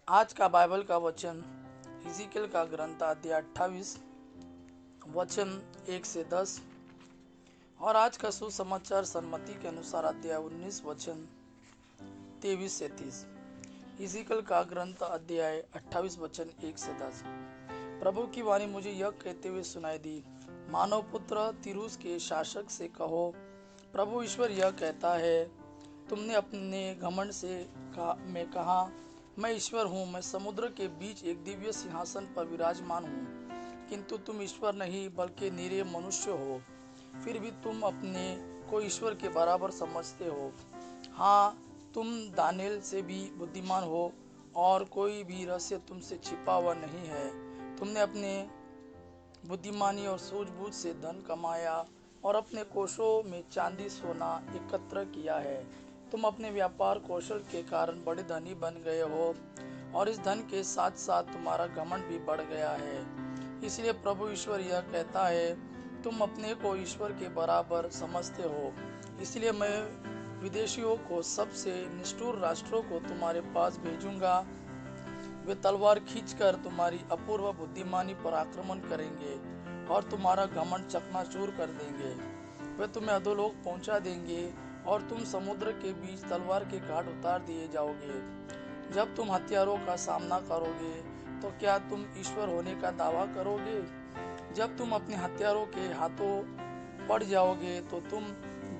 आज का बाइबल का वचन इज़ीकियल का ग्रंथ अध्याय 28 वचन 1 से 10 और आज का सुसमाचार सन्मति के अनुसार अध्याय 19 वचन 23 से 30। इज़ीकियल का ग्रंथ अध्याय 28 वचन 1 से 10। प्रभु की वाणी मुझे यह कहते हुए सुनाई दी, मानव पुत्र, तिरूस के शासक से कहो, प्रभु ईश्वर यह कहता है, तुमने अपने घमंड से मैं कहा, मैं ईश्वर हूँ, मैं समुद्र के बीच एक दिव्य सिंहासन पर विराजमान हूँ, किंतु तुम ईश्वर नहीं बल्कि निरीह मनुष्य हो। फिर भी तुम अपने को ईश्वर के बराबर समझते हो। हाँ, तुम दानियेल से भी बुद्धिमान हो और कोई भी रहस्य तुमसे छिपा हुआ नहीं है। तुमने अपने बुद्धिमानी और सूझबूझ से धन कमाया और अपने कोषों में चांदी सोना एकत्र किया है। तुम अपने व्यापार कौशल के कारण बड़े धनी बन गए हो और इस धन के साथ साथ तुम्हारा घमंड भी बढ़ गया है। इसलिए प्रभु ईश्वर यह कहता है, तुम अपने को ईश्वर के बराबर समझते हो। इसलिए मैं विदेशियों को, सबसे निष्ठुर राष्ट्रों को तुम्हारे पास भेजूंगा। वे तलवार खींचकर तुम्हारी अपूर्व बुद्धिमानी पर आक्रमण करेंगे और तुम्हारा घमंड चकनाचूर कर देंगे। वे तुम्हें अधोलोक पहुंचा देंगे और तुम समुद्र के बीच तलवार के घाट उतार दिए जाओगे। जब तुम हथियारों का सामना करोगे तो क्या तुम ईश्वर होने का दावा करोगे? जब तुम अपने हथियारों के हाथों पड़ जाओगे तो तुम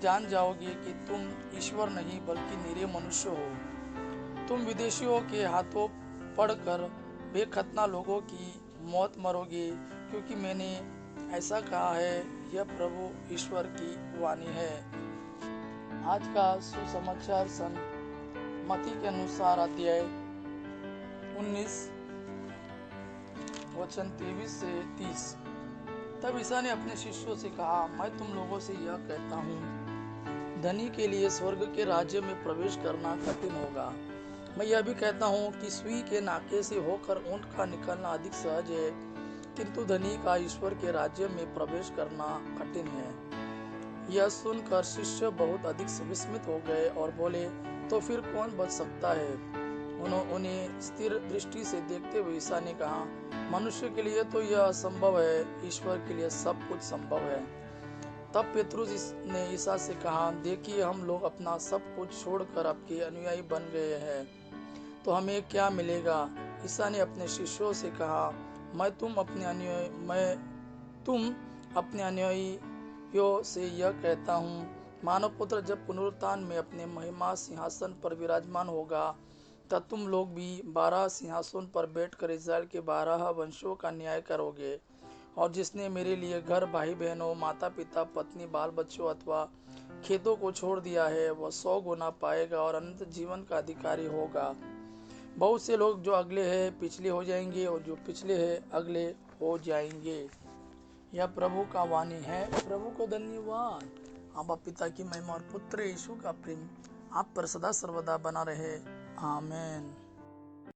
जान जाओगे कि तुम ईश्वर नहीं बल्कि निरीह मनुष्य हो। तुम विदेशियों के हाथों पड़कर बेखतना लोगों की मौत मरोगे, क्योंकि मैंने ऐसा कहा है। यह प्रभु ईश्वर की वाणी है। आज का सुसमाचार सन्मति के अनुसार अध्याय 19 वचन 23 से 30। तब ईसा ने अपने शिष्यों से कहा, मैं तुम लोगों से यह कहता हूँ, धनी के लिए स्वर्ग के राज्य में प्रवेश करना कठिन होगा। मैं यह भी कहता हूँ कि सुई के नाके से होकर ऊंट का निकलना अधिक सहज है, किंतु धनी का ईश्वर के राज्य में प्रवेश करना कठिन है। यह सुनकर शिष्य बहुत अधिक विस्मित हो गए और बोले, तो फिर कौन बच सकता है? उन्हें स्थिर दृष्टि से देखते हुए ईसा ने कहा, मनुष्य के लिए तो यह असंभव है, ईश्वर के लिए सब कुछ संभव है। तब पेतरुस ने ईसा से कहा, देखिए, हम लोग अपना सब कुछ छोड़कर आपके अनुयायी बन गए हैं, तो हमें क्या मिलेगा? ईसा ने अपने शिष्यों से कहा, मैं तुम अपने अनुयायियों से यह कहता हूँ, मानव पुत्र जब पुनरुत्थान में अपने महिमा सिंहासन पर विराजमान होगा, तब तुम लोग भी 12 सिंहासन पर बैठकर इस्राएल के 12 वंशों का न्याय करोगे। और जिसने मेरे लिए घर, भाई बहनों, माता पिता, पत्नी, बाल बच्चों अथवा खेतों को छोड़ दिया है, वह 100 गुना पाएगा और अनंत जीवन का अधिकारी होगा। बहुत से लोग जो अगले हैं पिछले हो जाएंगे और जो पिछले हैं अगले हो जाएंगे। यह प्रभु का वाणी है। प्रभु को धन्यवाद। आबा पिता की महिमा और पुत्र यीशु का प्रेम आप पर सदा सर्वदा बना रहे। आमीन।